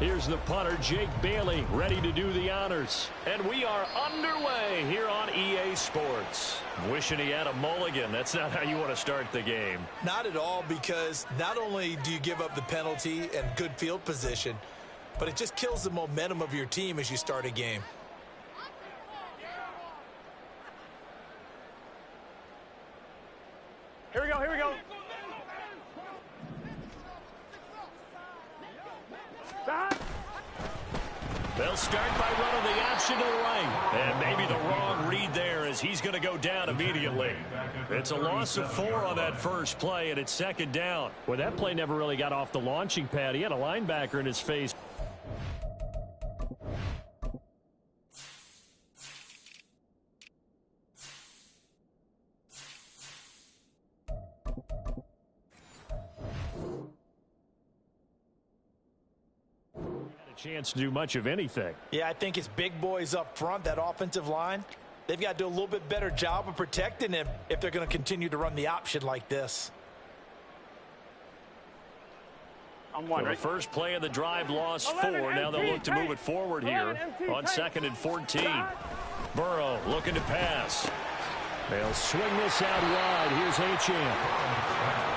Here's the punter, Jake Bailey, ready to do the honors. And we are underway here on EA Sports. Wishing he had a mulligan. That's not how you want to start the game. Not at all, because not only do you give up the penalty and good field position, but it just kills the momentum of your team as you start a game. Here we go, here we go. They'll start by running the option to the right. And maybe the wrong read there as he's going to go down immediately. It's a loss of 4 on that first play, and it's second down. Well, that play never really got off the launching pad. He had a linebacker in his face. Chance to do much of anything. Yeah, I think it's big boys up front, that offensive line. They've got to do a little bit better job of protecting him if they're going to continue to run the option like this. So the first play of the drive lost 4. Now they'll look to move it forward here on 2nd and 14. Burrow looking to pass. They'll swing this out wide. Here's Achane.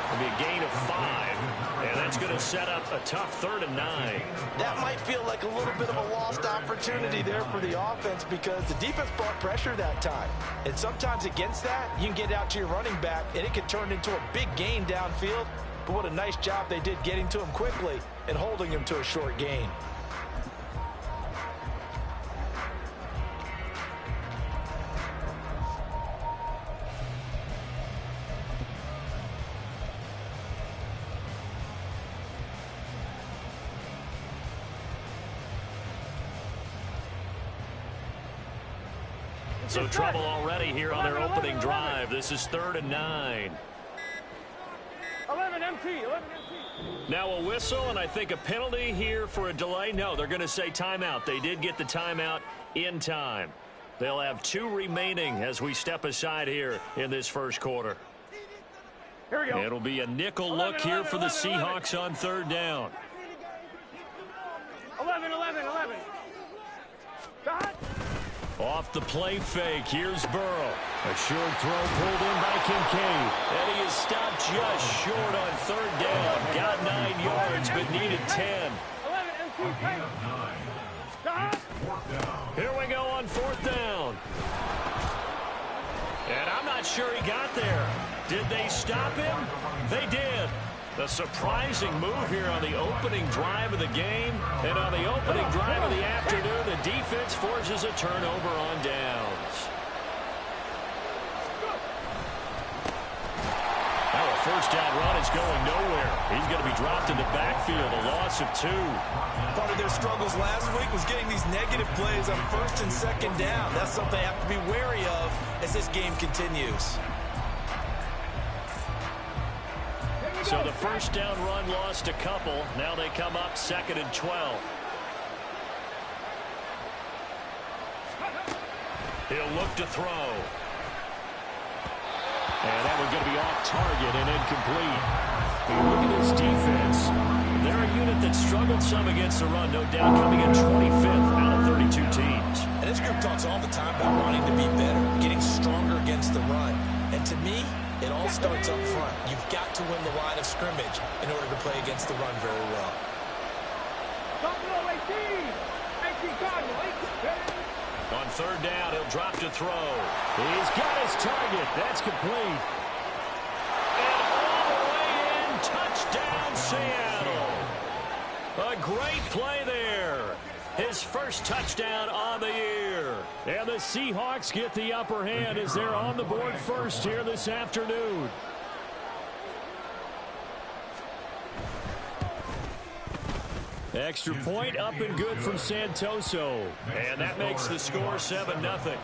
It'll be a gain of 5. And that's going to set up a tough 3rd and 9. That might feel like a little bit of a lost opportunity there for the offense because the defense brought pressure that time. And sometimes against that, you can get out to your running back, and it can turn into a big gain downfield. But what a nice job they did getting to him quickly and holding him to a short gain. So trouble already here on their opening drive. This is 3rd and 9. 11 MT, 11 MT. Now a whistle, and I think a penalty here for a delay. No, they're going to say timeout. They did get the timeout in time. They'll have 2 remaining as we step aside here in this first quarter. Here we go. It'll be a nickel look here for the Seahawks on 3rd down. 11. Dot. Off the play fake, here's Burrow. A short throw pulled in by Kincaid. And he is stopped just short on 3rd down. Got 9 yards, but needed 10. 11 MT. Dot. Here we go on 4th down. And I'm not sure he got there. Did they stop him? They did. A surprising move here on the opening drive of the game. And on the opening drive of the afternoon, the defense forces a turnover on downs. Now a first down run is going nowhere. He's going to be dropped in the backfield, a loss of 2. Part of their struggles last week was getting these negative plays on 1st and 2nd down. That's something they have to be wary of as this game continues. So the first down run lost a couple. Now they come up 2nd and 12. He'll look to throw. And that one's going to be off target and incomplete. Look at this defense. They're a unit that struggled some against the run, no doubt, coming in 25th out of 32 teams. And this group talks all the time about wanting to be better, getting stronger against the run. And to me, it all starts up front. You've got to win the line of scrimmage in order to play against the run very well. On 3rd down, he'll drop to throw. He's got his target. That's complete. And all the way in, touchdown Seattle. A great play there. His first touchdown on the year. And the Seahawks get the upper hand as they're on the board first here this afternoon. Extra point up and good from Santoso. And that makes the score 7-0.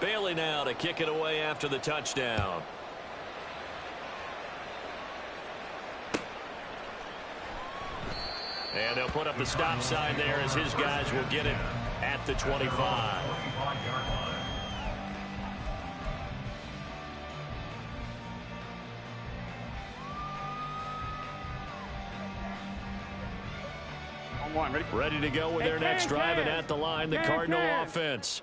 Bailey now to kick it away after the touchdown. And they'll put up the stop sign there as his guys will get it at the 25. Ready to go with their next drive, and at the line, the Cardinal offense.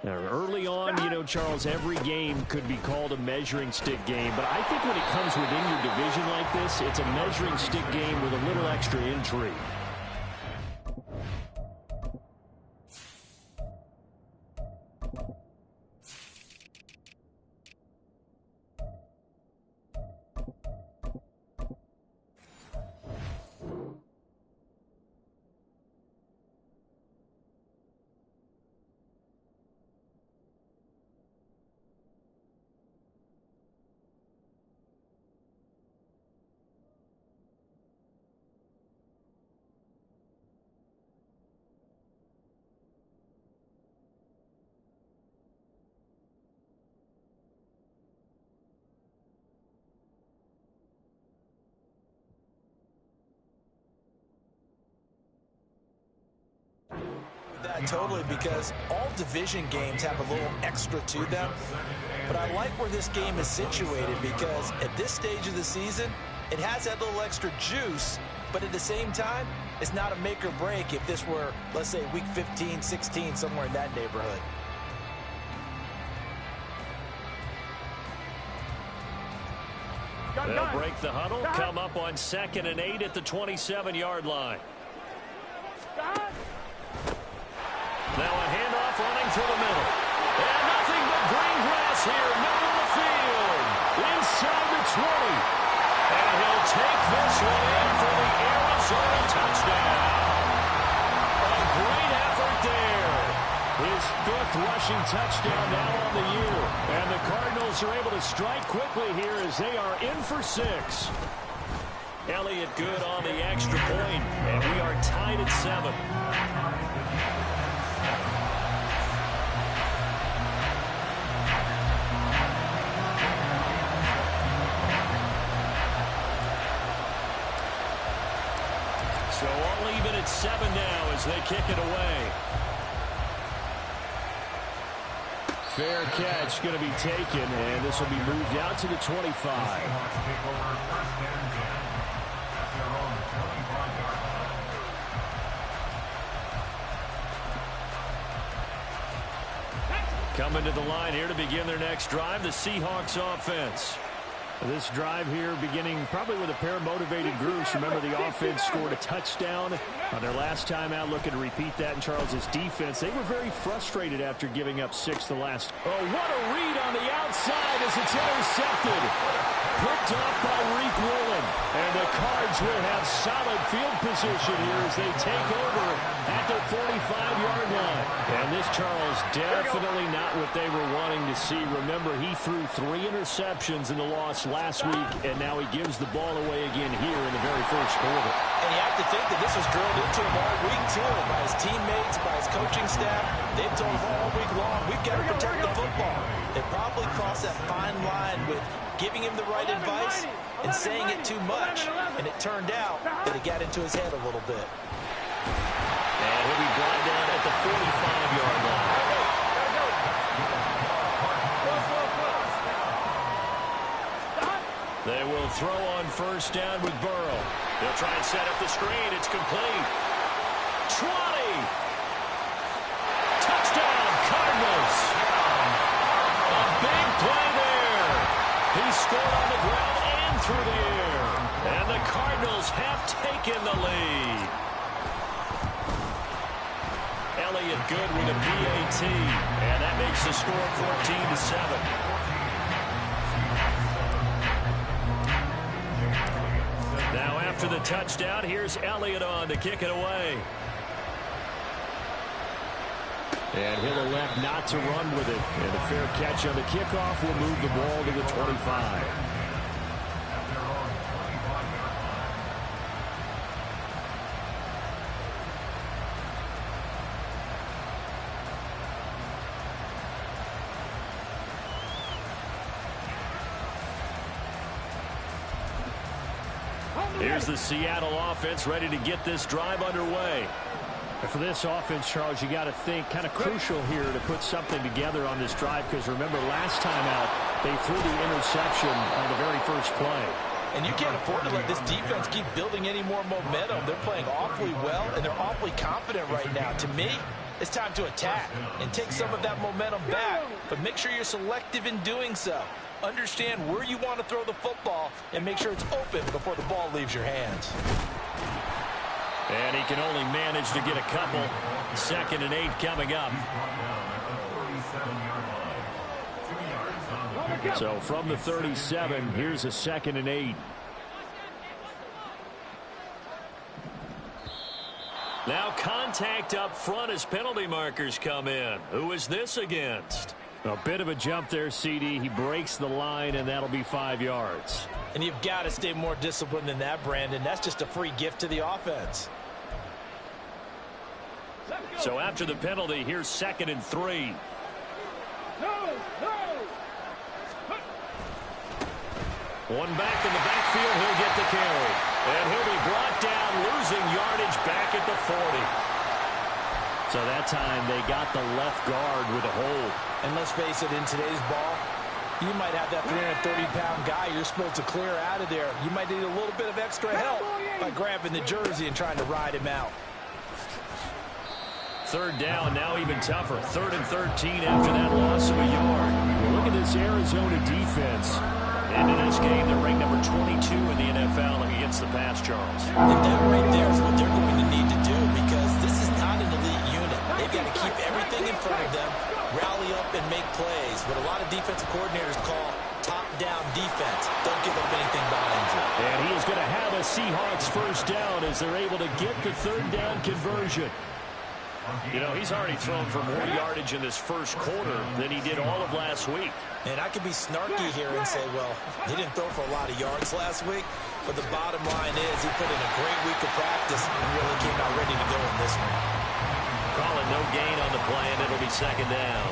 Now, early on, you know, Charles, every game could be called a measuring stick game, but I think when it comes within your division like this, it's a measuring stick game with a little extra intrigue. That totally, because all division games have a little extra to them. But I like where this game is situated because at this stage of the season, it has that little extra juice, but at the same time, it's not a make or break if this were, let's say, week 15, 16, somewhere in that neighborhood. They'll break the huddle, come up on 2nd and 8 at the 27-yard line. Now a handoff running through the middle. And nothing but green grass here, middle of the field. Inside the 20. And he'll take this one in for the Arizona touchdown. A great effort there. His 5th rushing touchdown now on the year. And the Cardinals are able to strike quickly here as they are in for 6. Elliott good on the extra point, and we are tied at 7. So all even at 7 now as they kick it away. Fair catch going to be taken, and this will be moved out to the 25. Coming to the line here to begin their next drive, the Seahawks offense. This drive here beginning probably with a pair of motivated groups. Remember, the offense scored a touchdown on their last time out, looking to repeat that in Charles's defense. They were very frustrated after giving up 6 the last. Oh, what a read on the outside as it's intercepted. Picked off by Reek Woolen. And the Cards will have solid field position here as they take over at the 45-yard line. And this, Charles, definitely not what they were wanting to see. Remember, he threw 3 interceptions in the loss last week, and now he gives the ball away again here in the very first quarter. And you have to think that this was drilled into him all week, too, by his teammates, by his coaching staff. They've told him all week long, we've got to protect the football. They probably crossed that fine line with giving him the right advice and saying it too much. And it turned out that it got into his head a little bit. And he'll be brought down at the 45-yard line. They will throw on first down with Burrow. They'll try and set up the screen. It's complete. 20. Touchdown, Cardinals. A big play there. He scored on the ground and through the air. And the Cardinals have taken the lead. Elliott good with a PAT. And that makes the score 14-7. Now after the touchdown, here's Elliott on to kick it away. And he'll elect not to run with it. And a fair catch on the kickoff will move the ball to the 25. Here's the Seattle offense ready to get this drive underway. And for this offense, Charles, you got to think kind of crucial here to put something together on this drive, because remember last time out they threw the interception on the very first play. And you can't afford to let this defense keep building any more momentum. They're playing awfully well, and they're awfully confident right now. To me, it's time to attack and take some of that momentum back, but make sure you're selective in doing so. Understand where you want to throw the football and make sure it's open before the ball leaves your hands. And he can only manage to get a couple. 2nd and 8 coming up. So from the 37, here's a 2nd and 8. Now contact up front as penalty markers come in. Who is this against? A bit of a jump there, CD. He breaks the line, and that'll be 5 yards. And you've got to stay more disciplined than that, Brandon. That's just a free gift to the offense. So after the penalty, here's 2nd and 3. One back in the backfield, he'll get the carry. And he'll be brought down, losing yardage back at the 40. So that time they got the left guard with a hold. And let's face it, in today's ball, you might have that 330-pound guy you're supposed to clear out of there. You might need a little bit of extra help by grabbing the jersey and trying to ride him out. 3rd down, now even tougher. 3rd and 13 after that loss of a yard. Look at this Arizona defense. Into this game, they're ranked number 22 in the NFL against the pass, Charles. And that right there is what they're going to need to do, because this is not an elite unit. They've got to keep everything in front of them, rally up and make plays. What a lot of defensive coordinators call top-down defense. Don't give up anything behind you. And he is going to have a Seahawks 1st down as they're able to get the 3rd down conversion. You know, he's already thrown for more yardage in this first quarter than he did all of last week. And I could be snarky here and say, well, he didn't throw for a lot of yards last week, but the bottom line is he put in a great week of practice and really came out ready to go in this one. Calling no gain on the play, and it'll be 2nd down.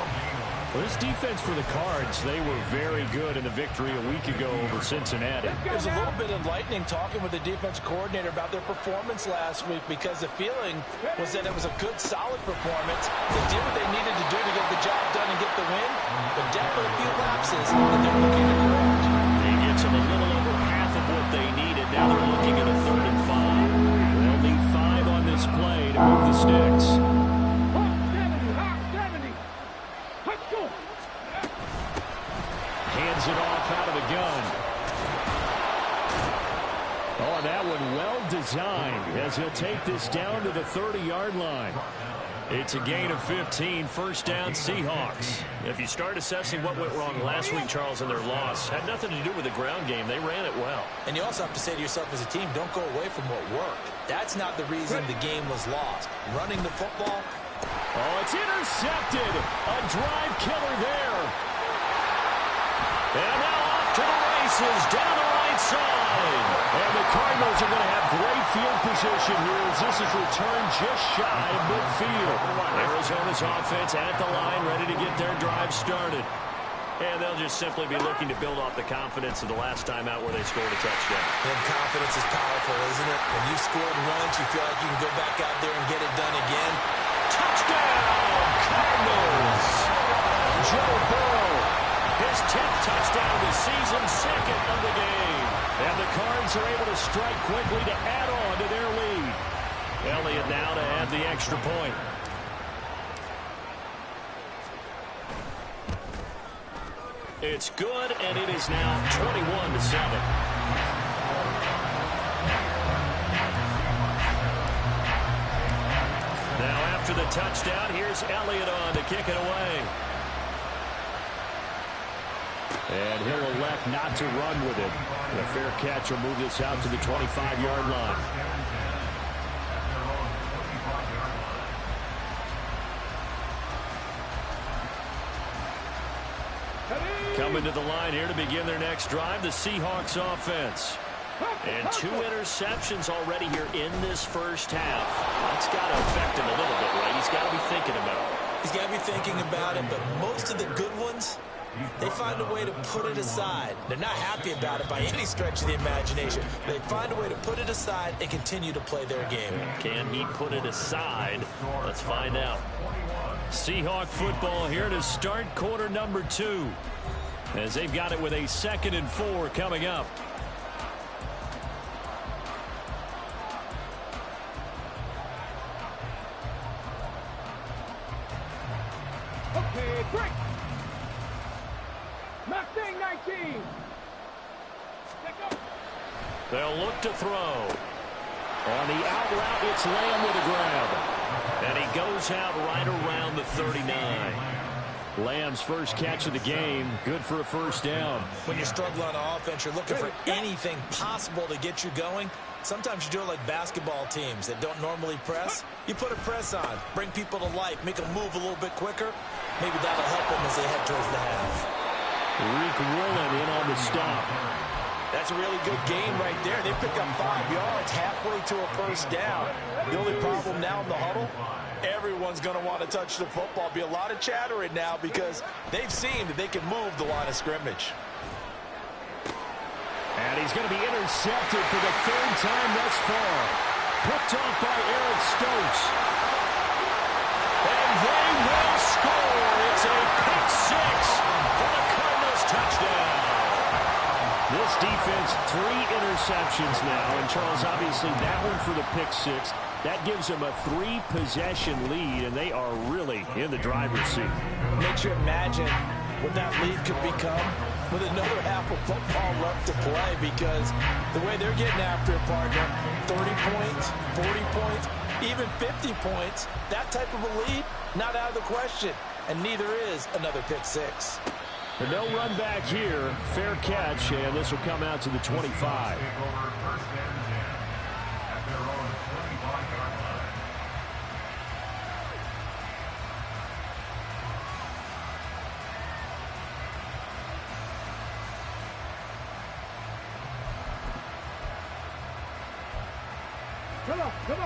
Well, this defense for the Cards, they were very good in the victory a week ago over Cincinnati. It was a little bit enlightening talking with the defense coordinator about their performance last week, because the feeling was that it was a good, solid performance. They did what they needed to do to get the job done and get the win, but definitely a few lapses that they're looking to correct. He gets them a little over half of what they needed. Now they're looking at a 3rd and 5. They'll need 5 on this play to move the sticks. Hands it off out of the gun. Oh, that one well designed as he'll take this down to the 30-yard line. It's a gain of 15, 1st down Seahawks. If you start assessing what went wrong last week, Charles, in their loss, had nothing to do with the ground game. They ran it well. And you also have to say to yourself as a team, don't go away from what worked. That's not the reason the game was lost. Running the football. Oh, it's intercepted. A drive killer there. And now off to the races, down the right side. And the Cardinals are going to have great field position here as this is returned just shy of midfield. Arizona's offense at the line, ready to get their drive started. And they'll just simply be looking to build off the confidence of the last time out where they scored a touchdown. And confidence is powerful, isn't it? When you've scored once, you feel like you can go back out there and get it done again. Touchdown, Cardinals! Joe Burrow, his 10th touchdown of the season, 2nd of the game. And the Cards are able to strike quickly to add on to their lead. Elliott now to add the extra point. It's good, and it is now 21-7. Now after the touchdown, here's Elliott on to kick it away. And he'll elect not to run with it. The fair catch will move this out to the 25-yard line. Coming to the line here to begin their next drive, the Seahawks offense. And 2 interceptions already here in this first half. That's got to affect him a little bit, right? He's got to be thinking about it. He's got to be thinking about it, but most of the good ones they find a way to put it aside. They're not happy about it by any stretch of the imagination. They find a way to put it aside and continue to play their game. Can he put it aside? Let's find out. Seahawk football here to start quarter number 2. As they've got it with a 2nd and 4 coming up. Okay, break. Mustang 19. They'll look to throw. On the out route, it's Lamb with a grab. And he goes out right around the 39. Lamb's first catch of the game. Good for a first down. When you're struggling on offense, you're looking for anything possible to get you going. Sometimes you do it like basketball teams that don't normally press. You put a press on, bring people to life, make them move a little bit quicker. Maybe that'll help them as they head towards the half. Rick Woolen in on the stop. That's a really good gain right there. They pick up 5 yards halfway to a first down. The only problem now in the huddle, everyone's going to want to touch the football. Be a lot of chattering now because they've seen that they can move the line of scrimmage. And he's going to be intercepted for the 3rd time thus far. Picked off by Eric Stokes. And they will score. It's a pick 6 for the Cardinals touchdown. This defense, 3 interceptions now. And Charles, obviously that one for the pick 6. That gives them a 3-possession lead, and they are really in the driver's seat. Makes you imagine what that lead could become with another half of football left to play, because the way they're getting after it, partner, 30 points, 40 points, even 50 points, that type of a lead, not out of the question, and neither is another pick 6. But no run back here. Fair catch, and this will come out to the 25.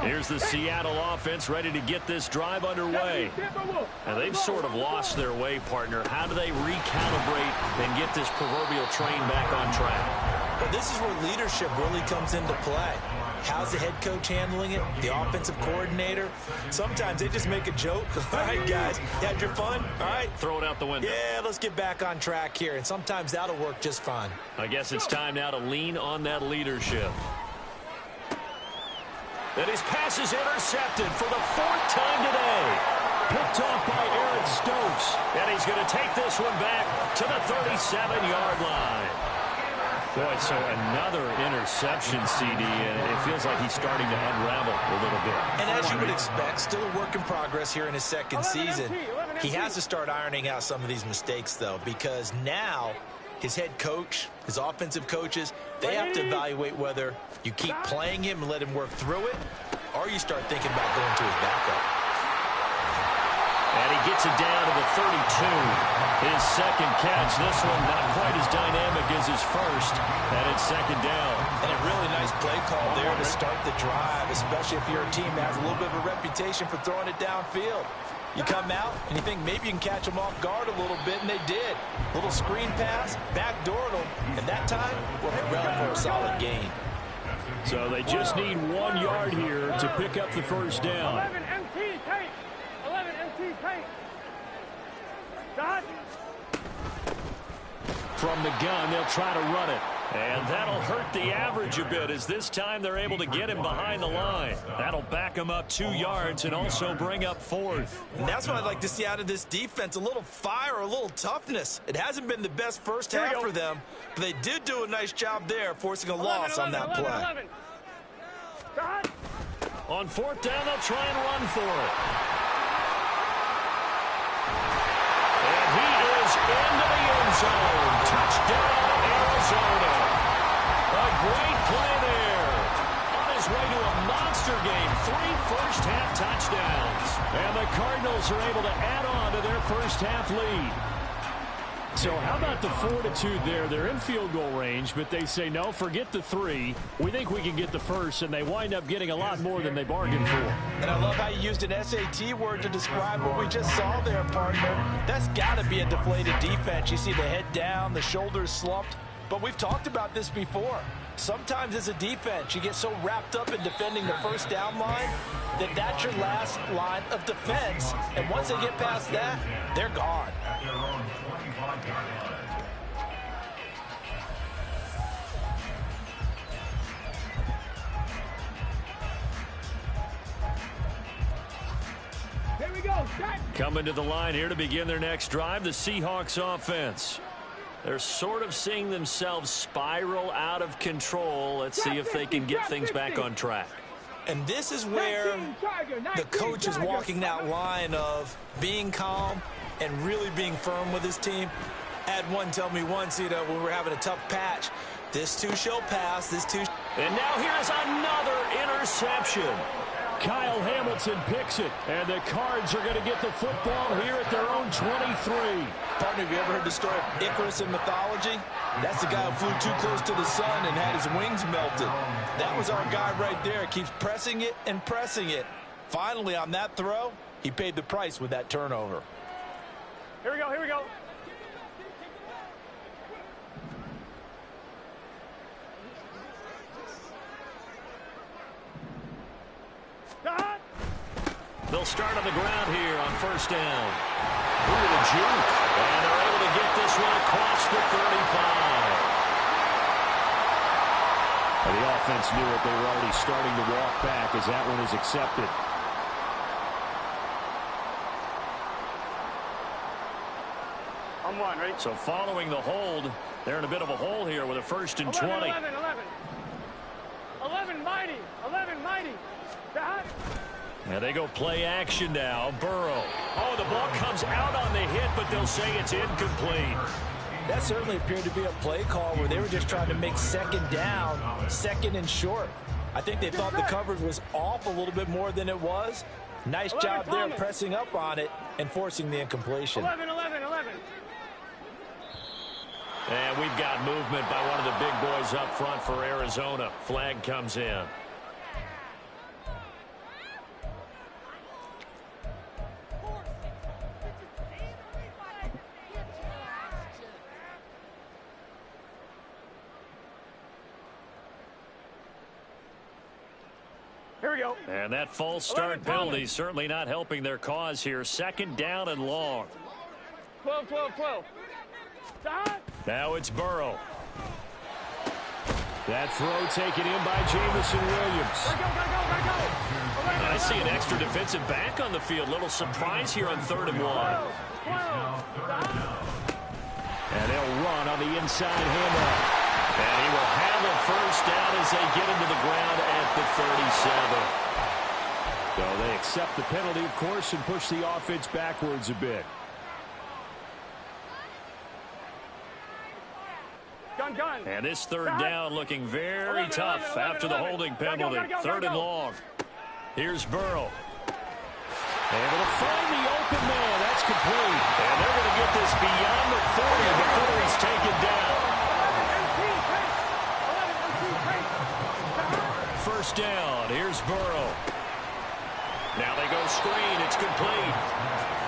Here's the Seattle offense ready to get this drive underway. And they've sort of lost their way, partner. How do they recalibrate and get this proverbial train back on track? Well, this is where leadership really comes into play. How's the head coach handling it? The offensive coordinator? Sometimes they just make a joke. All right, guys, you had your fun? All right. Throw it out the window. Yeah, let's get back on track here. And sometimes that'll work just fine. I guess it's time now to lean on that leadership. And his pass is intercepted for the 4th time today. Picked off by Eric Stokes. And he's going to take this one back to the 37-yard line. Boy, so another interception, CD, and it feels like he's starting to unravel a little bit. And as you would expect, still a work in progress here in his 2nd season. He has to start ironing out some of these mistakes, though, because now his head coach, his offensive coaches, they have to evaluate whether you keep playing him and let him work through it, or you start thinking about going to his backup. And he gets it down to the 32. His 2nd catch. This one not quite as dynamic as his first. And it's 2nd down. And a really nice play call there to start the drive, especially if you're a team that has a little bit of a reputation for throwing it downfield. You come out and you think maybe you can catch them off guard a little bit, and they did. Little screen pass, backdoored them, and that time worked well for a solid gain. So they just need 1 yard here to pick up the first down. 11 MT tape. 11 MT tape. Dodge. From the gun, they'll try to run it. And that'll hurt the average a bit, as this time they're able to get him behind the line. That'll back him up 2 yards and also bring up 4th. And that's what I'd like to see out of this defense, a little fire, a little toughness. It hasn't been the best first half for them, but they did do a nice job there, forcing a loss on that play. 11. Dodge. On 4th down, they'll try and run for it. And he is into the end zone. Touchdown, Arizona. A great play there. On his way to a monster game. 3 first-half touchdowns. And the Cardinals are able to add on to their first-half lead. So how about the fortitude there? They're in field goal range, but they say, no, forget the 3. We think we can get the first, and they wind up getting a lot more than they bargained for. And I love how you used an SAT word to describe what we just saw there, partner. That's got to be a deflated defense. You see the head down, the shoulders slumped. But we've talked about this before. Sometimes as a defense, you get so wrapped up in defending the first down line that that's your last line of defense. And once they get past that, they're gone. Here we go. Set. Coming to the line here to begin their next drive, the Seahawks offense. They're sort of seeing themselves spiral out of control. Let's see if they can get things back on track. And this is where the coach is walking that line of being calm and really being firm with his team. I had one tell me once, when we were having a tough patch, this too shall pass, this too. And now here's another interception. Kyle Hamilton picks it, and the Cards are going to get the football here at their own 23. Partner, have you ever heard the story of Icarus in mythology? That's the guy who flew too close to the sun and had his wings melted. That was our guy right there. Keeps pressing it and pressing it. Finally, on that throw, he paid the price with that turnover. Here we go. Here we go. Stop. They'll start on the ground here on first down. Ooh, the juke. And they're able to get this one across the 35. And the offense knew it. They were already starting to walk back as that one is accepted. I'm one, right? So following the hold, they're in a bit of a hole here with a 1st and 20. 11, mighty. 11, mighty. Stop. And they go play action now. Burrow. Oh, the ball comes out on the hit, but they'll say it's incomplete. That certainly appeared to be a play call where they were just trying to make second down, second and short. I think they thought the coverage was off a little bit more than it was. Nice job there pressing up on it and forcing the incompletion. 11. And we've got movement by one of the big boys up front for Arizona. Flag comes in. Here we go. And that false start penalty certainly not helping their cause here. 2nd down and long. 12. Stop. Now it's Burrow. That throw taken in by Jamison Williams. Gotta go. I see an extra defensive back on the field. Little surprise here on 3rd and 1. 12. And they'll run on the inside handoff. And he will have a first down as they get him to the ground at the 37. So they accept the penalty, of course, and push the offense backwards a bit. Gun. And this 3rd down looking very tough after the holding penalty. 3rd and long. Here's Burrow. Able to find the open man. That's complete. And they're going to get this beyond the 40 before he's taken down. 1st down. Here's Burrow. Now they go screen. It's complete.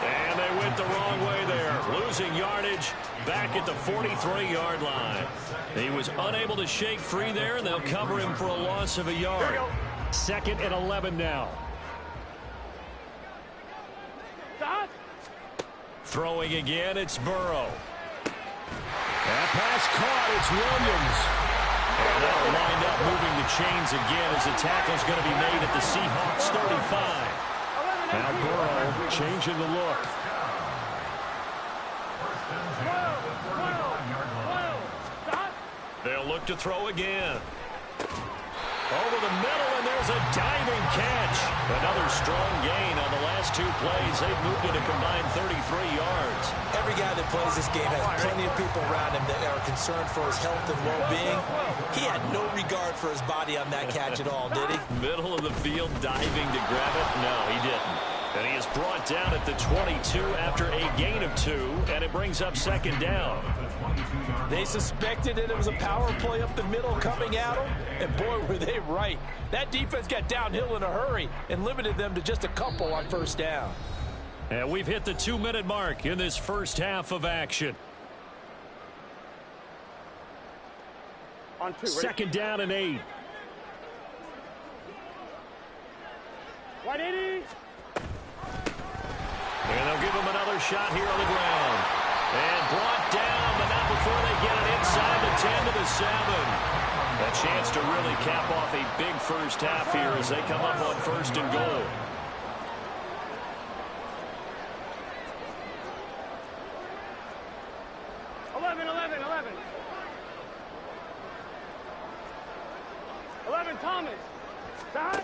And they went the wrong way there. Losing yardage back at the 43-yard line. He was unable to shake free there, and they'll cover him for a loss of a yard. 2nd and 11 now. Stop. Throwing again, it's Burrow. That pass caught. It's Williams. And that'll wind up moving the chains again as the tackle's going to be made at the Seahawks 35. Now Burrow changing the look. 12. Stop. They'll look to throw again. Over the middle, and there's a diving catch. Another strong gain on the last 2 plays. They've moved it a combined 33 yards. Every guy that plays this game has plenty of people around him that are concerned for his health and well-being. He had no regard for his body on that catch at all, did he? Middle of the field, diving to grab it? No, he didn't. And he is brought down at the 22 after a gain of 2, and it brings up second down. They suspected that it was a power play up the middle coming at them, and boy, were they right. That defense got downhill in a hurry and limited them to just a couple on first down. And we've hit the 2-minute mark in this first half of action. On 2, ready? Second down and 8. 180. And they'll give him another shot here on the ground. And brought down, but not before they get it inside the 10 to the 7. A chance to really cap off a big first half here as they come up on first and goal. Thomas. Stop.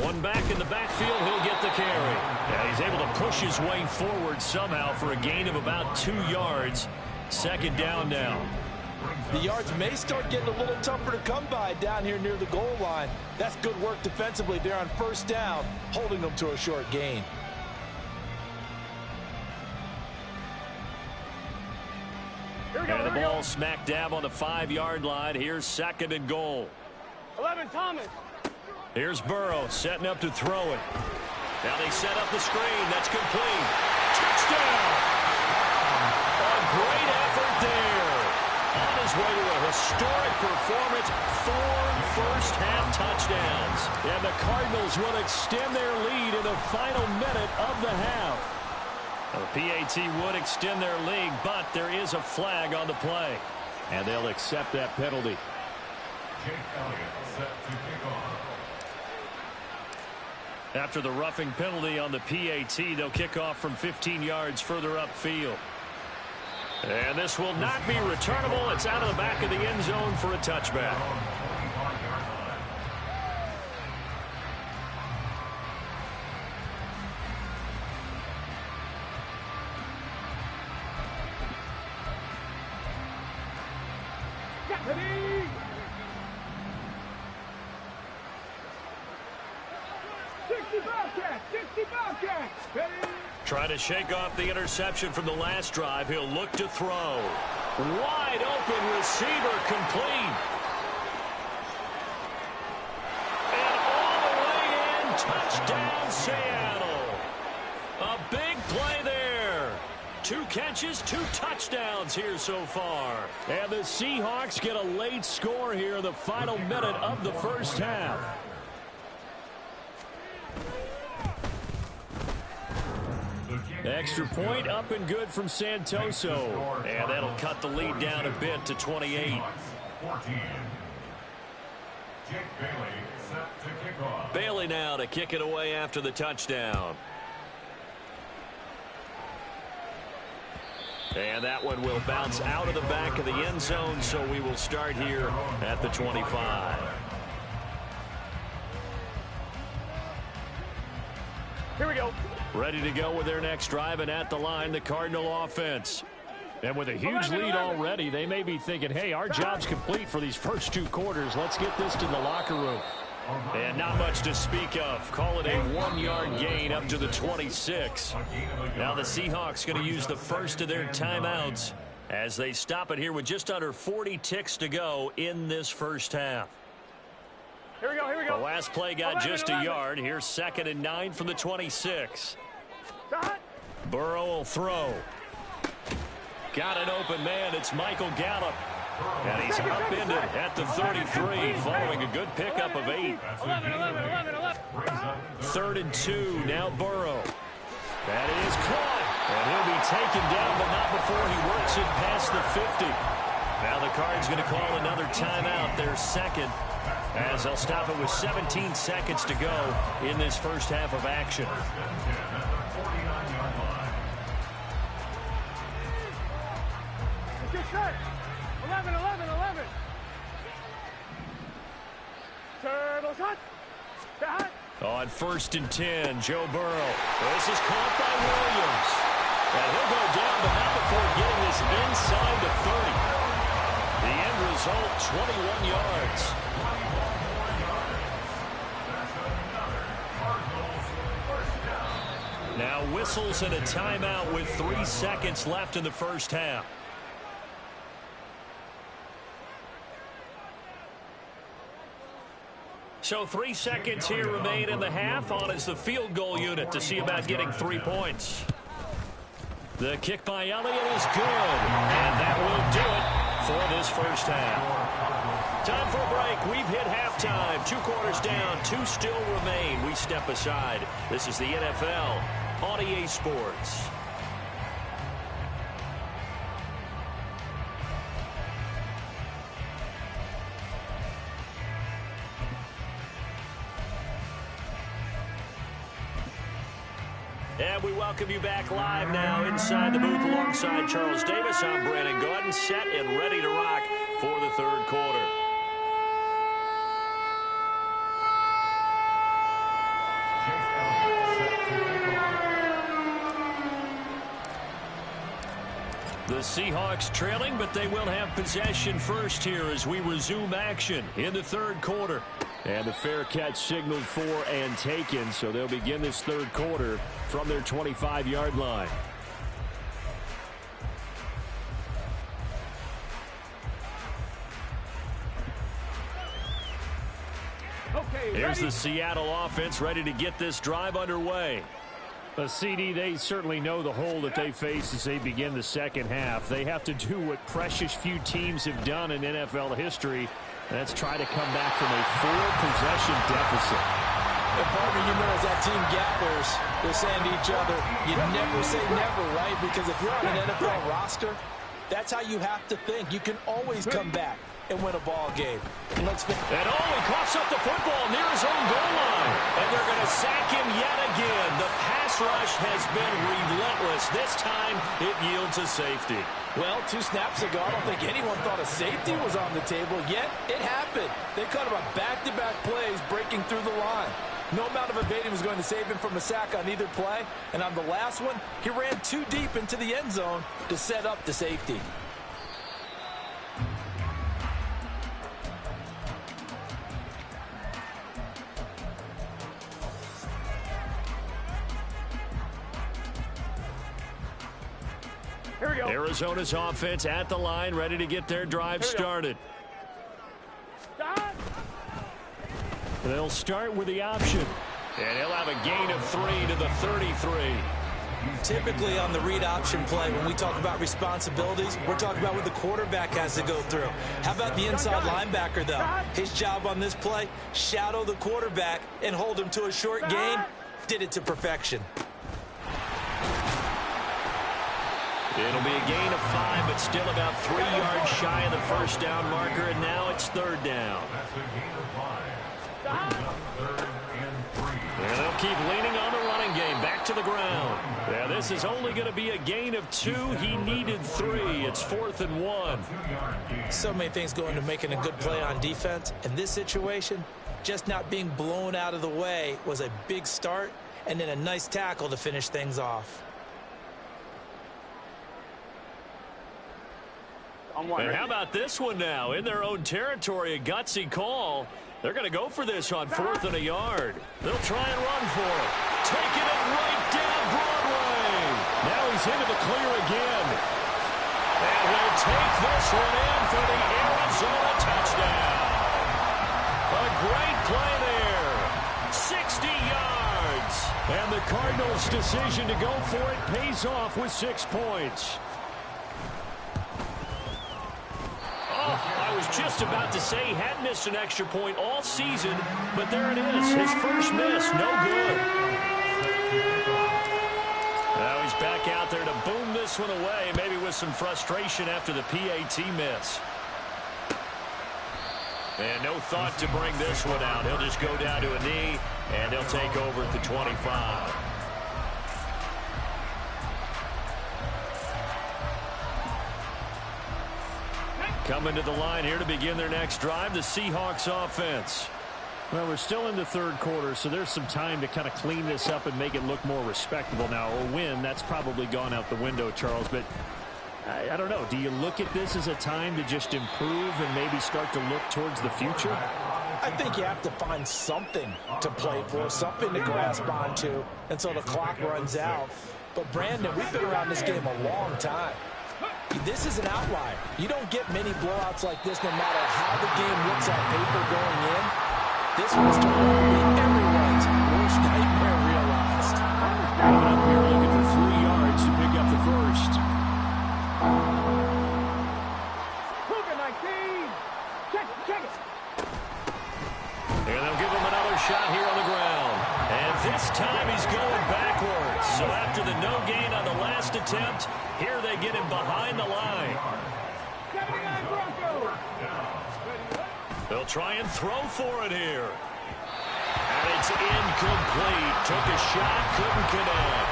One back in the backfield, he'll get the carry. Yeah, he's able to push his way forward somehow for a gain of about 2 yards. Second down now. The yards may start getting a little tougher to come by down here near the goal line. That's good work defensively there on first down, holding them to a short gain. And the ball smack dab on the 5-yard line. Here's second and goal. 11, Thomas. Here's Burrow setting up to throw it. Now they set up the screen. That's complete. Touchdown! A great effort there. On his way to a historic performance, 4 first-half touchdowns. And the Cardinals will extend their lead in the final minute of the half. The PAT would extend their lead, but there is a flag on the play. And they'll accept that penalty. After the roughing penalty on the PAT, they'll kick off from 15 yards further upfield. And this will not be returnable. It's out of the back of the end zone for a touchback. Trying to shake off the interception from the last drive. He'll look to throw. Wide open receiver complete. And all the way in. Touchdown Seattle. A big play there. 2 catches, 2 touchdowns here so far. And the Seahawks get a late score here in the final minute of the first half. Extra point up and good from Santoso. And that'll cut the lead down a bit to 28. Bailey now to kick it away after the touchdown. And that one will bounce out of the back of the end zone, so we will start here at the 25. Here we go. Ready to go with their next drive, and at the line, the Cardinal offense. And with a huge lead already, they may be thinking, hey, our job's complete for these first 2 quarters. Let's get this to the locker room. And not much to speak of. Call it a 1-yard gain up to the 26. Now the Seahawks going to use the first of their timeouts as they stop it here with just under 40 ticks to go in this first half. Here we go, here we go. The last play got just a yard. Here's 2nd and 9 from the 26. Burrow will throw. Got an open man. It's Michael Gallup. And he's upended at the 33 following a good pickup of 8. 11. 3rd and 2. Now Burrow. That is caught. And he'll be taken down, but not before he works it past the 50. Now the Cards going to call another timeout, their second, as they'll stop it with 17 seconds to go in this first half of action. Get set. 11. Turtle shot. Shot. On 1st and 10, Joe Burrow. This is caught by Williams. And he'll go down, but not before getting this inside the 30. The end result, 21 yards. Now whistles and a timeout with 3 seconds left in the first half. So 3 seconds here remain in the half. On is the field goal unit to see about getting 3 points. The kick by Elliott is good. And that will do it for this first half. Time for a break. We've hit halftime. 2 quarters down. 2 still remain. We step aside. This is the NFL on EA Sports. And we welcome you back live now inside the booth alongside Charles Davis. I'm Brandon Gaudin, set and ready to rock for the third quarter. The Seahawks trailing, but they will have possession first here as we resume action in the third quarter. And the fair catch signaled for and taken, so they'll begin this third quarter from their 25-yard line. Here's the Seattle offense ready to get this drive underway. CD, they certainly know the hole that they face as they begin the second half. They have to do what precious few teams have done in NFL history. That's try to come back from a 4-possession deficit. And partner, you know, as that team gathers, they're saying to each other, you never say never, right? Because if you're on an NFL roster, that's how you have to think. You can always come back and win a ball game. And he coughs up the football near his own goal line. And they're going to sack him yet again. The pass rush has been relentless. This time, it yields a safety. Well, 2 snaps ago, I don't think anyone thought a safety was on the table, yet it happened. They cut him on back-to-back plays, breaking through the line. No amount of evading was going to save him from a sack on either play. And on the last one, he ran too deep into the end zone to set up the safety. Here we go. Arizona's offense at the line, ready to get their drive started. They'll start with the option. And he'll have a gain of 3 to the 33. Typically on the read option play, when we talk about responsibilities, we're talking about what the quarterback has to go through. How about the inside linebacker, though? His job on this play, shadow the quarterback and hold him to a short gain. Did it to perfection. It'll be a gain of 5, but still about 3 yards shy of the first down marker, and now it's third down. And they'll keep leaning on the running game, back to the ground. Yeah, this is only going to be a gain of 2. He needed 3. It's 4th and 1. So many things go into making a good play on defense. In this situation, just not being blown out of the way was a big start, and then a nice tackle to finish things off. And how about this one now? In their own territory, a gutsy call. They're going to go for this on 4th and a yard. They'll try and run for it. Taking it right down Broadway. Now he's into the clear again. And he'll take this one in for the Arizona touchdown. A great play there. 60 yards. And the Cardinals' decision to go for it pays off with 6 points. I was just about to say he hadn't missed an extra point all season, but there it is. His first miss, no good. Now he's back out there to boom this one away, maybe with some frustration after the PAT miss. And no thought to bring this one out. He'll just go down to a knee, and he'll take over at the 25. Coming to the line here to begin their next drive, the Seahawks offense. Well, we're still in the third quarter, so there's some time to kind of clean this up and make it look more respectable. Now, a win, that's probably gone out the window, Charles, but I don't know. Do you look at this as a time to just improve and maybe start to look towards the future? I think you have to find something to play for, something to grasp onto until the clock runs out. But, Brandon, we've been around this game a long time. This is an outlier. You don't get many blowouts like this no matter how the game looks on paper going in. This was probably everyone's worst nightmare realized. Coming up here looking for 3 yards to pick up the first. Cougar 19. Check it. And they'll give him another shot here on the ground. And this time he's going backwards. So after the no gain on the last attempt, here they get him behind the line. 79 Broncos. They'll try and throw for it here. And it's incomplete. Took a shot, couldn't connect.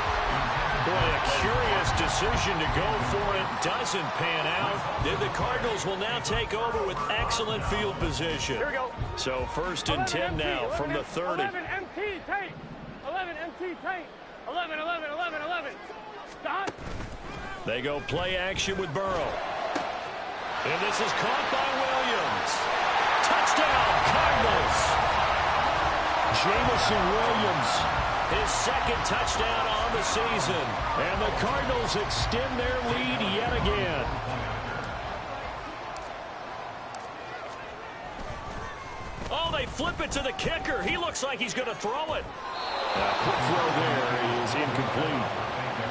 Boy, a curious decision to go for it. Doesn't pan out. The Cardinals will now take over with excellent field position. Here we go. So first and 10 now from the 30. 11 MT tank. 11 MT tank. 11. Stop. They go play action with Burrow. And this is caught by Williams. Touchdown, Cardinals. Jamison Williams, his second touchdown on the season. And the Cardinals extend their lead yet again. Oh, they flip it to the kicker. He looks like he's going to throw it. A quick throw there is incomplete.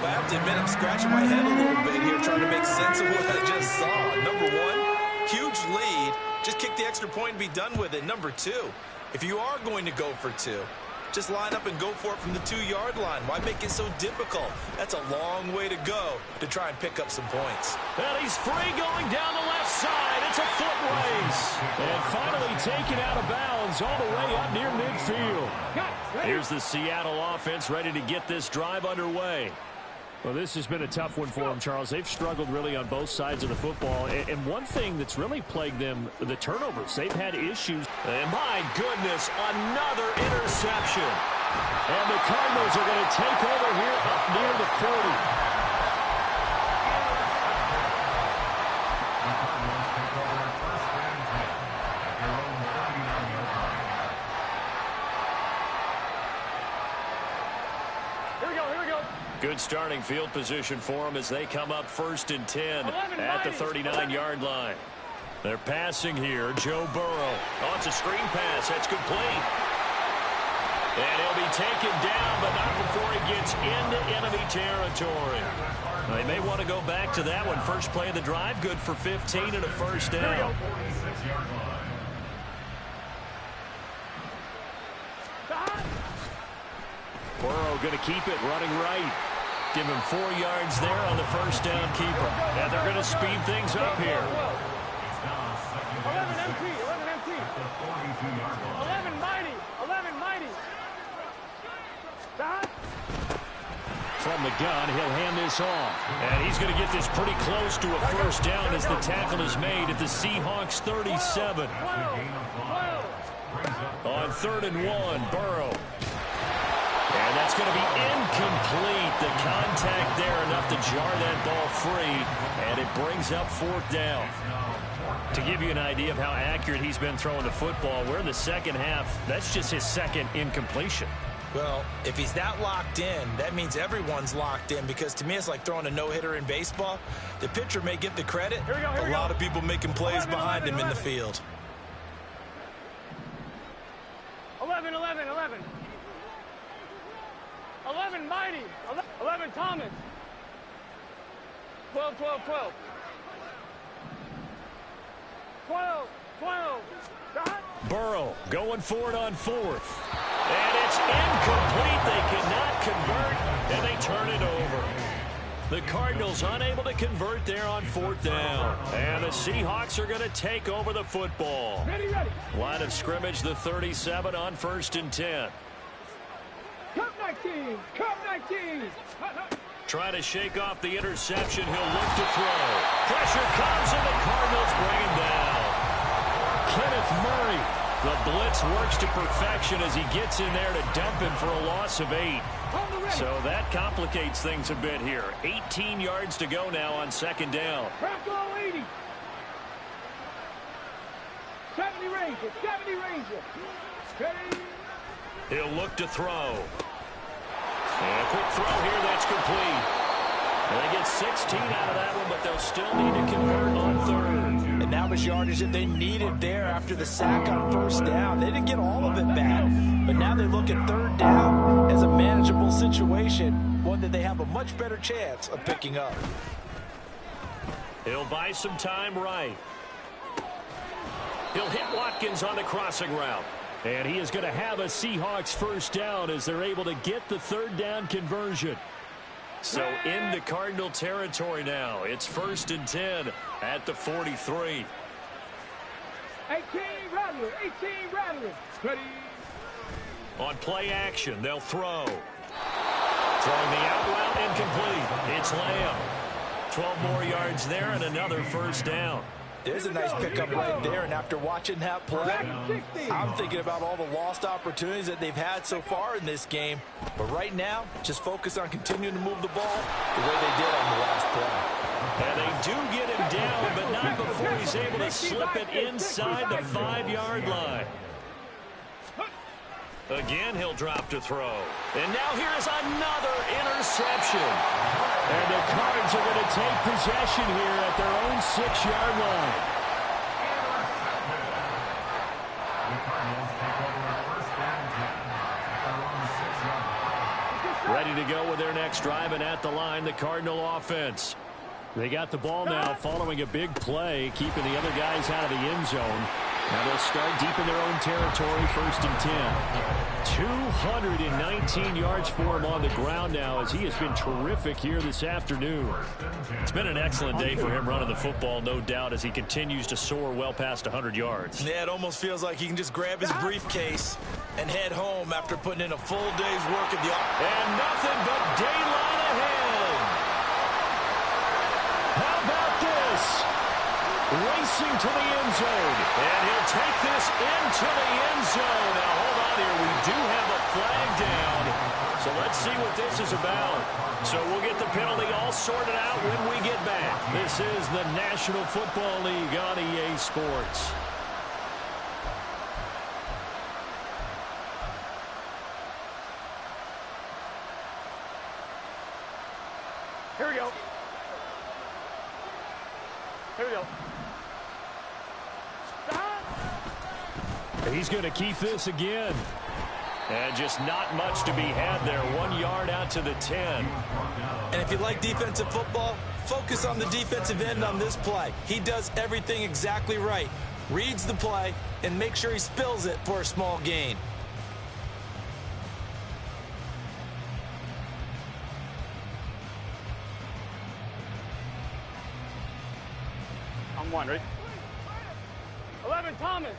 I have to admit, I'm scratching my head a little bit here trying to make sense of what I just saw. Number one, huge lead. Just kick the extra point and be done with it. Number two, if you are going to go for two, just line up and go for it from the 2-yard line. Why make it so difficult? That's a long way to go to try and pick up some points. And he's free going down the left side. It's a foot race. And finally taken out of bounds all the way up near midfield. Here's the Seattle offense ready to get this drive underway. Well, this has been a tough one for them, Charles. They've struggled really on both sides of the football. And one thing that's really plagued them, the turnovers. They've had issues. And my goodness, another interception. And the Cardinals are going to take over here up near the 40. Good starting field position for them as they come up first and 10 at the 39-yard line. They're passing here. Joe Burrow. Oh, it's a screen pass. That's complete. And he'll be taken down, but not before he gets into enemy territory. They may want to go back to that one. First play of the drive, good for 15 and a first down. Burrow going to keep it, running right. Give him 4 yards there on the first down keeper. And they're going to speed things up here. 11 MT. 11 mighty. Stop. From the gun, he'll hand this off. And he's going to get this pretty close to a first down as the tackle is made at the Seahawks 37. On 3rd and 1, Burrow. And that's going to be incomplete. The contact there enough to jar that ball free. And it brings up 4th down. To give you an idea of how accurate he's been throwing the football, we're in the second half. That's just his second incompletion. Well, if he's that locked in, that means everyone's locked in, because to me it's like throwing a no-hitter in baseball. The pitcher may get the credit, a lot of people making plays behind him in the field. 11 mighty. 11 Thomas. 12. 12. Stop. Burrow going for it on 4th. And it's incomplete. They cannot convert, and they turn it over. The Cardinals unable to convert there on 4th down. And the Seahawks are going to take over the football. Ready. Line of scrimmage, the 37 on 1st and 10. Cup 19. Trying to shake off the interception. He'll look to throw. Pressure comes, and the Cardinals bring him down. Kenneth Murray. The blitz works to perfection as he gets in there to dump him for a loss of 8. So that complicates things a bit here. 18 yards to go now on 2nd down. Bronco 80. 70 Ranger, 70 Ranger. Ready? He'll look to throw. And a quick throw here, that's complete. And they get 16 out of that one, but they'll still need to convert on third. And that was yardage that they needed there after the sack on first down. They didn't get all of it back, but now they look at third down as a manageable situation, one that they have a much better chance of picking up. He'll buy some time right. He'll hit Watkins on the crossing route. And he is going to have a Seahawks first down as they're able to get the third down conversion. So into Cardinal territory now. It's 1st and 10 at the 43. 18 Rattler, 18 Rattler. Ready? On play action, they'll throw. Throwing the out route incomplete. It's Lamb. 12 more yards there and another first down. There's a nice pickup right there, and after watching that play, I'm thinking about all the lost opportunities that they've had so far in this game. But right now, just focus on continuing to move the ball the way they did on the last play. And they do get him down, but not before he's able to slip it inside the 5-yard line. Again, he'll drop to throw. And now here's another interception. And the Cards are going to take possession here at their own 6-yard line. Ready to go with their next drive, and at the line, the Cardinal offense. They got the ball now following a big play, keeping the other guys out of the end zone. Now they'll start deep in their own territory, 1st and 10. 219 yards for him on the ground now as he has been terrific here this afternoon. It's been an excellent day for him running the football, no doubt, as he continues to soar well past 100 yards. Yeah, it almost feels like he can just grab his briefcase and head home after putting in a full day's work at the office. And nothing but daylight ahead. How about this? Racing to the end zone. And he'll take this into the end zone. Now, hold on here. We do have a flag down. So let's see what this is about. So we'll get the penalty all sorted out when we get back. This is the National Football League on EA Sports. Here we go. Here we go. He's going to keep this again. And just not much to be had there. 1 yard out to the 10. And if you like defensive football, focus on the defensive end on this play. He does everything exactly right. Reads the play and makes sure he spills it for a small gain. I'm one, ready? 11 Thomas.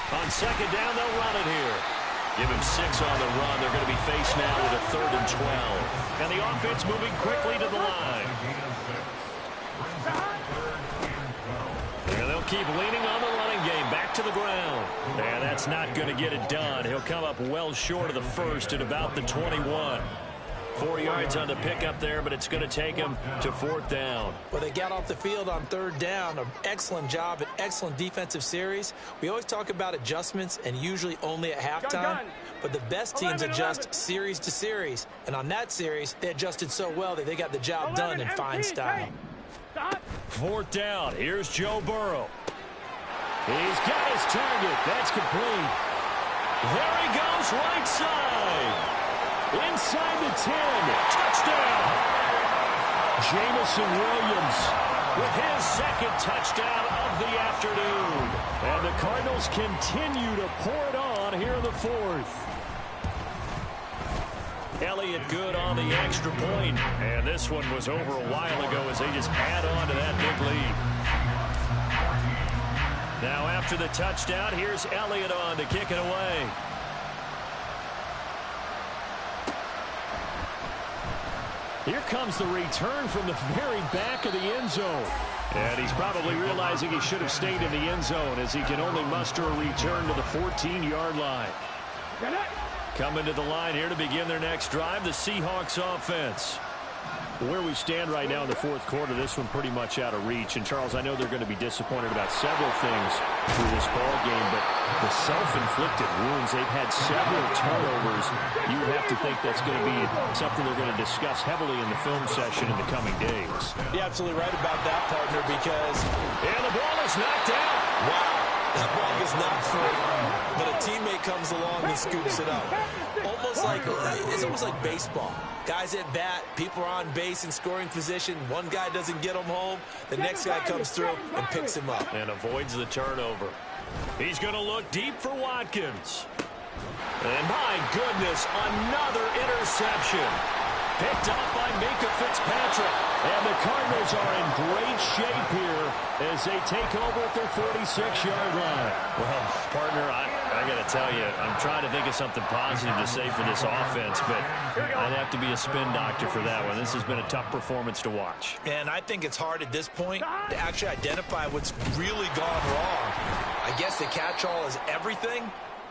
On second down, they'll run it here. Give him 6 on the run. They're going to be faced now with a 3rd and 12. And the offense moving quickly to the line. And they'll keep leaning on the running game. Back to the ground. And that's not going to get it done. He'll come up well short of the first at about the 21. 4 yards on the pickup there, but it's going to take him to 4th down. Well, they got off the field on 3rd down. An excellent job, an excellent defensive series. We always talk about adjustments and usually only at halftime. But the best teams adjust series to series. And on that series, they adjusted so well that they got the job done in fine style. 4th down. Here's Joe Burrow. He's got his target. That's complete. There he goes, right side. Inside the 10. Touchdown. Jamison Williams with his 2nd touchdown of the afternoon. And the Cardinals continue to pour it on here in the 4th. Elliott good on the extra point. And this one was over a while ago as they just add on to that big lead. Now after the touchdown, here's Elliott on to kick it away. Here comes the return from the very back of the end zone. And he's probably realizing he should have stayed in the end zone as he can only muster a return to the 14-yard line. Coming to the line here to begin their next drive, the Seahawks offense. Where we stand right now in the fourth quarter, this one pretty much out of reach. And, Charles, I know they're going to be disappointed about several things through this ball game, but the self-inflicted wounds, they've had several turnovers. You would have to think that's going to be something they're going to discuss heavily in the film session in the coming days. You're absolutely right about that, partner, because... And the ball is knocked out. Wow. That ball gets knocked free, but a teammate comes along and scoops it up. It's almost like baseball. Guys at bat, people are on base in scoring position. One guy doesn't get him home. The next guy comes through and picks him up. And avoids the turnover. He's going to look deep for Watkins. And my goodness, another interception. Picked up by Minka Fitzpatrick. And the Cardinals are in great shape here as they take over at their 46-yard line. Well, partner, I got to tell you, I'm trying to think of something positive to say for this offense, but I'd have to be a spin doctor for that one. This has been a tough performance to watch. And I think it's hard at this point to actually identify what's really gone wrong. I guess the catch-all is everything.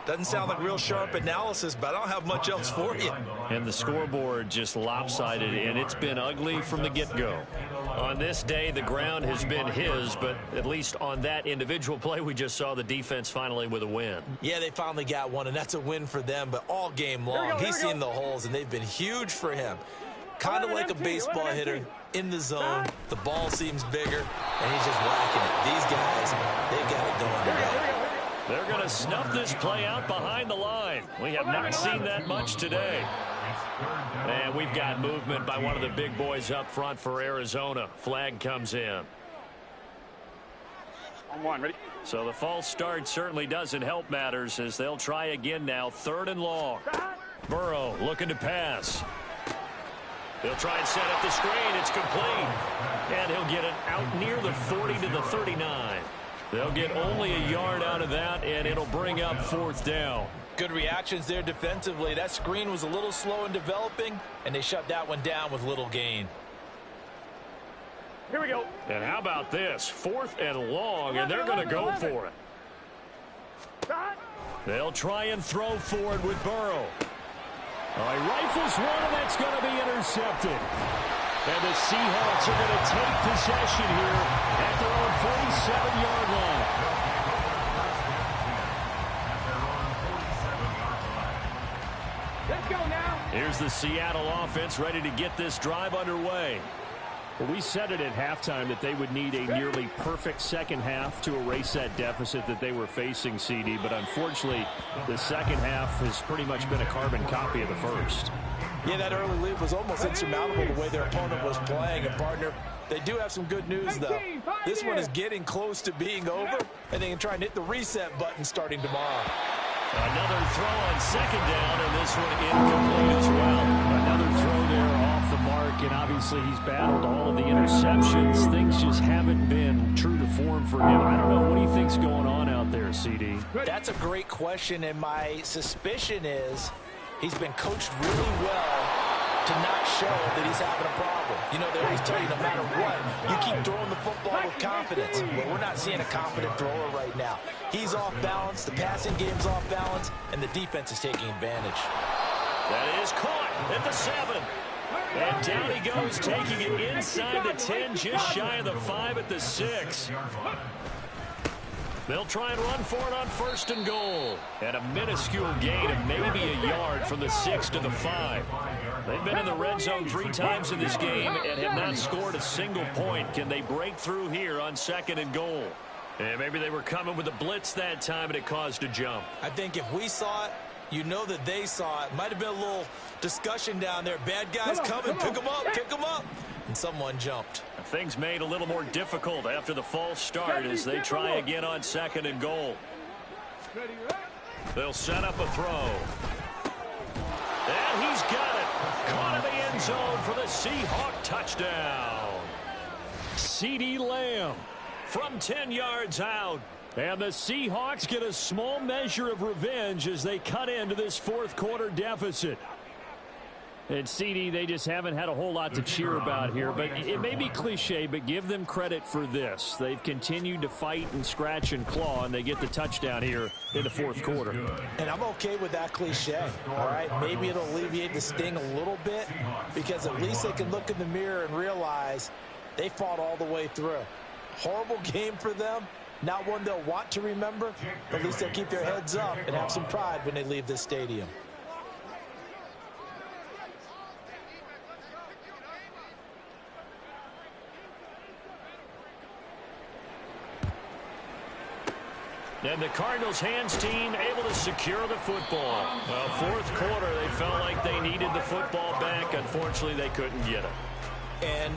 Doesn't sound like real sharp analysis, but I don't have much else for you. And the scoreboard just lopsided, and it's been ugly from the get-go. On this day, the ground has been his, but at least on that individual play, we just saw the defense finally with a win. Yeah, they finally got one, and that's a win for them, but all game long, he's seen the holes, and they've been huge for him. Kind of like a baseball hitter in the zone. The ball seems bigger, and he's just whacking it. These guys, they've got it going today. They're going to snuff this play out behind the line. We have not seen that much today. And we've got movement by one of the big boys up front for Arizona. Flag comes in. On one, ready? So the false start certainly doesn't help matters as they'll try again now. 3rd and long. Burrow looking to pass. He'll try and set up the screen. It's complete. And he'll get it out near the 40 to the 39. They'll get only a yard out of that, and it'll bring up 4th down. Good reactions there defensively. That screen was a little slow in developing, and they shut that one down with little gain. Here we go. And how about this? 4th and long, and they're going to go for it. They'll try and throw forward with Burrow. He rifles one, and that's going to be intercepted. And the Seahawks are going to take possession here at their own 47-yard line. Let's go now. Here's the Seattle offense ready to get this drive underway. Well, we said it at halftime that they would need a nearly perfect second half to erase that deficit that they were facing, CD. But unfortunately, the second half has pretty much been a carbon copy of the first. Yeah, that early lead was almost insurmountable the way their opponent was playing. And, partner, they do have some good news, though. This one is getting close to being over, and they can try and hit the reset button starting tomorrow. Another throw on 2nd down, and this one incomplete as well. Another throw there off the mark, and obviously he's battled all of the interceptions. Things just haven't been true to form for him. I don't know. What do you think's going on out there, CD? That's a great question, and my suspicion is he's been coached really well to not show that he's having a problem. You know, they always tell you no matter what, you keep throwing the football with confidence. Well, we're not seeing a confident thrower right now. He's off balance, the passing game's off balance, and the defense is taking advantage. That is caught at the 7. And down he goes, taking it inside the 10, just shy of the 5 at the 6. They'll try and run for it on 1st and goal. And a minuscule gain of maybe a yard from the 6 to the 5. They've been in the red zone 3 times in this game and have not scored a single point. Can they break through here on 2nd and goal? And maybe they were coming with a blitz that time and it caused a jump. I think if we saw it, you know that they saw it. Might have been a little discussion down there. Bad guys coming, pick them up, and someone jumped. Things made a little more difficult after the false start as they try again on 2nd and goal. They'll set up a throw. And he's got it. Caught in the end zone for the Seahawk touchdown. CeeDee Lamb from 10 yards out. And the Seahawks get a small measure of revenge as they cut into this 4th quarter deficit. And CD, they just haven't had a whole lot to cheer about here. But it may be cliche, but give them credit for this. They've continued to fight and scratch and claw, and they get the touchdown here in the fourth quarter. And I'm okay with that cliche, all right? Maybe it'll alleviate the sting a little bit because at least they can look in the mirror and realize they fought all the way through. Horrible game for them. Not one they'll want to remember, but at least they'll keep their heads up and have some pride when they leave this stadium. And the Cardinals hands team able to secure the football. Well, fourth quarter, they felt like they needed the football back. Unfortunately, they couldn't get it. And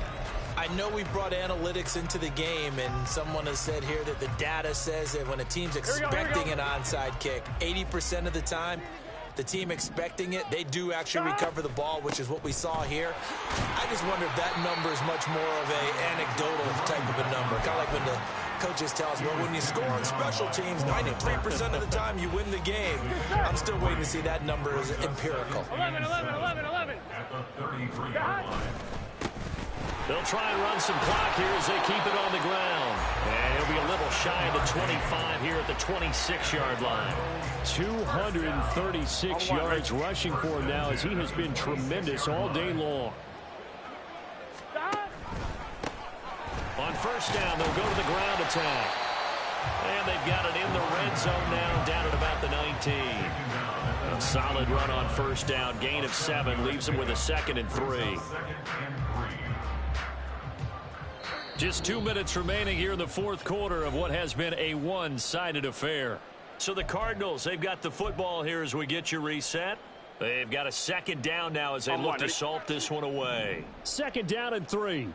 I know we brought analytics into the game, and someone has said here that the data says that when a team's expecting an onside kick, 80% of the time, the team expecting it, they do actually recover the ball, which is what we saw here. I just wonder if that number is much more of an anecdotal type of a number. Kind of like when the coaches tell us, well, when you score on special teams, 93% of the time you win the game. I'm still waiting to see that number as empirical. 11, 11, 11, 11. They'll try and run some clock here as they keep it on the ground. And he'll be a little shy of the 25 here at the 26-yard line. 236 yards rushing for him now as he has been tremendous all day long. On first down, they'll go to the ground attack. And they've got it in the red zone now, down at about the 19. A solid run on first down. Gain of 7 leaves them with a 2nd and 3. Just 2 minutes remaining here in the fourth quarter of what has been a one-sided affair. So the Cardinals, they've got the football here as we get you reset. They've got a 2nd down now as they look to salt this one away. 2nd down and 3.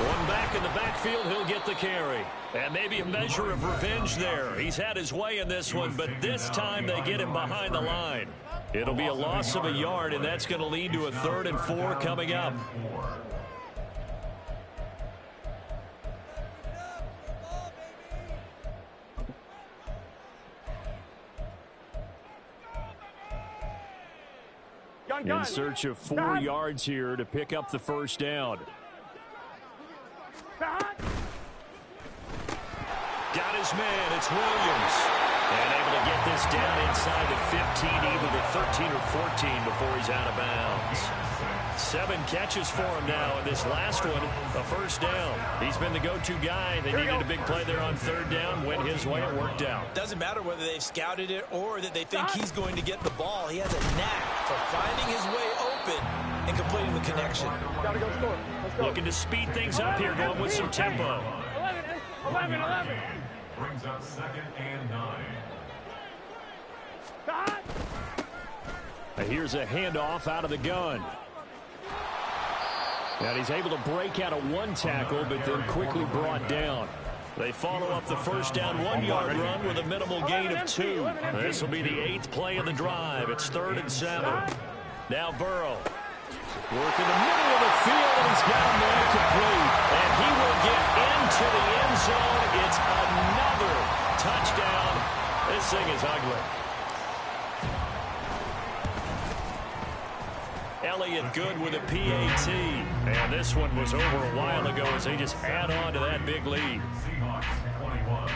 One back in the backfield, he'll get the carry. And maybe a measure of revenge there. He's had his way in this one, but this time they get him behind the line. It'll be a loss of a yard, and that's going to lead to a 3rd and 4 coming up. In search of 4 yards here to pick up the first down. Got his man. It's Williams. And able to get this down inside the 15, either the 13 or 14 before he's out of bounds. 7 catches for him now, and this last one, a first down. He's been the go-to guy. They needed a big play there on 3rd down. Went his way. It worked out. Doesn't matter whether they've scouted it or that they think he's going to get the ball. He has a knack for finding his way open and completing the connection. Gotta go score. Let's go. Looking to speed things up here, going with some tempo. 11, 11. Brings up 2nd and 9. Here's a handoff out of the gun. And he's able to break out of 1 tackle, but then quickly brought down. They follow up the first down 1-yard run with a minimal gain of 2. This will be the 8th play of the drive. It's 3rd and 7. Now Burrow. Work in the middle of the field, and he's got a man complete. And he will get into the end zone. It's another touchdown. This thing is ugly. Elliott good with a PAT. And this one was over a while ago as they just add on to that big lead. Seahawks 21.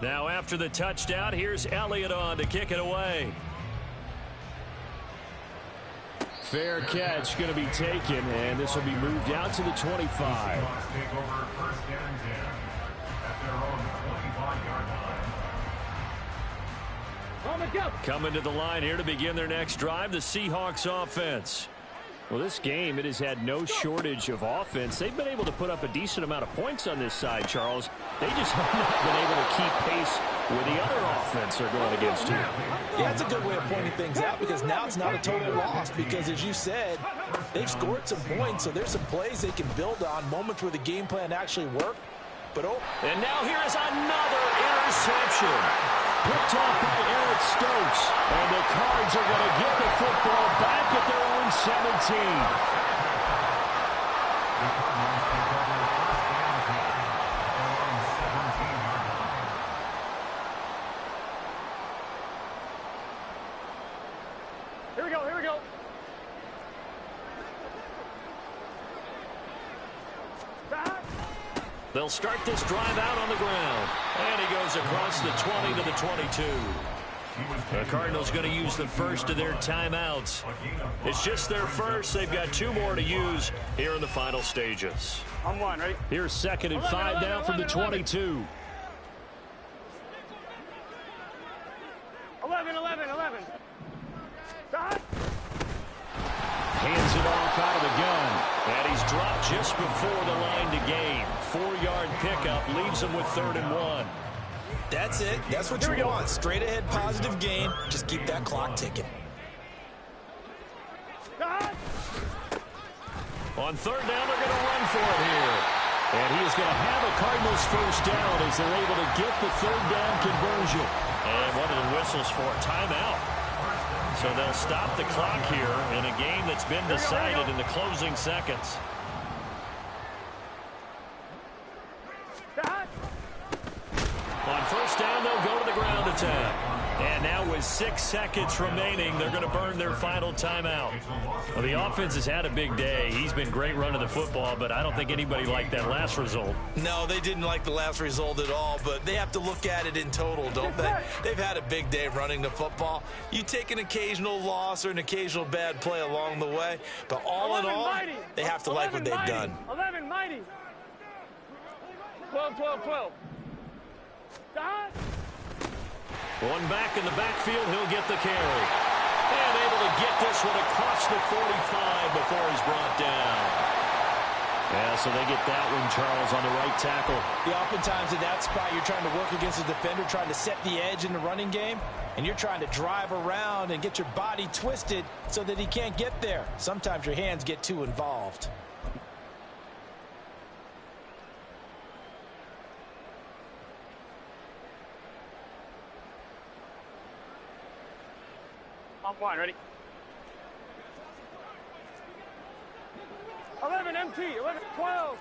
Now after the touchdown, here's Elliott on to kick it away. Fair catch going to be taken, and this will be moved out to the 25. Coming to the line here to begin their next drive, the Seahawks offense. Well, this game, it has had no shortage of offense. They've been able to put up a decent amount of points on this side, Charles. They just have not been able to keep pace with the other offense they're going against here. Yeah, that's a good way of pointing things out because now it's not a total loss because, as you said, they've scored some points, so there's some plays they can build on, moments where the game plan actually worked. But and now here is another interception. Picked off by Eric Stokes. And the Cards are going to get the football back at their own 17. They'll start this drive out on the ground. And he goes across the 20 to the 22. The Cardinals going to use the first of their timeouts. It's just their first. They've got 2 more to use here in the final stages. On one, ready? Here's 2nd and 5 now from the 22. 11. Stop. Hands it off out of the gun. And he's dropped just before the line to gain. 4-yard pickup leaves him with 3rd and 1. That's it. That's what you want. Straight ahead, positive gain. Just keep that clock ticking. Stop. On 3rd down, they're going to run for it here. And he is going to have a Cardinals first down as they're able to get the 3rd down conversion. And what are the whistles for? Timeout. So they'll stop the clock here in a game that's been decided in the closing seconds. Stop. On 1st down, they'll go to the ground attack. And now with 6 seconds remaining, they're going to burn their final timeout. Well, the offense has had a big day. He's been great running the football, but I don't think anybody liked that last result. No, they didn't like the last result at all, but they have to look at it in total, don't they? They've had a big day running the football. You take an occasional loss or an occasional bad play along the way, but all in all, they have to like what they've done. 11 mighty. 12. Stop. One back in the backfield, he'll get the carry. And able to get this one across the 45 before he's brought down. Yeah, so they get that one, Charles, on the right tackle. Yeah, oftentimes in that spot, you're trying to work against a defender, trying to set the edge in the running game, and you're trying to drive around and get your body twisted so that he can't get there. Sometimes your hands get too involved. On one, ready? 11 MT, 11, 12.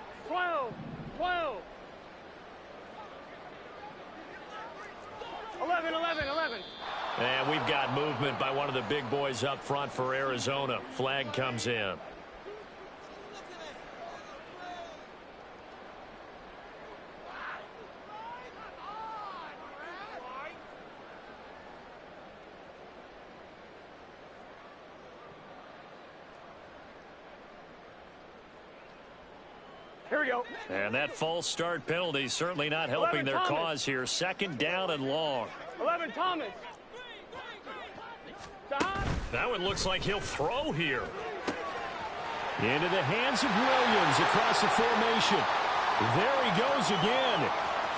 11. And we've got movement by one of the big boys up front for Arizona. Flag comes in. Here we go. And that false start penalty certainly not helping their cause here. 2nd down and long. 11 Thomas. Stop. That one looks like he'll throw here. Into the hands of Williams across the formation. There he goes again.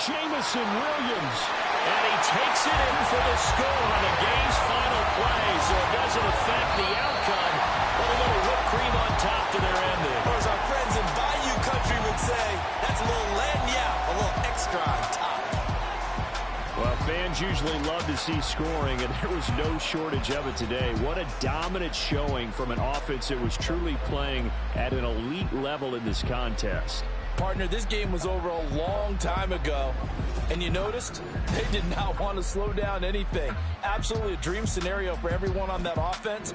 Jamison Williams. And he takes it in for the score on the game's final play, so it doesn't affect the outcome. But a little whipped cream on top to their ending. Or as our friends in Bayou Country would say, that's a little lagniappe, a little extra on top. Well, fans usually love to see scoring, and there was no shortage of it today. What a dominant showing from an offense that was truly playing at an elite level in this contest. Partner, this game was over a long time ago, and you noticed they did not want to slow down anything. Absolutely a dream scenario for everyone on that offense.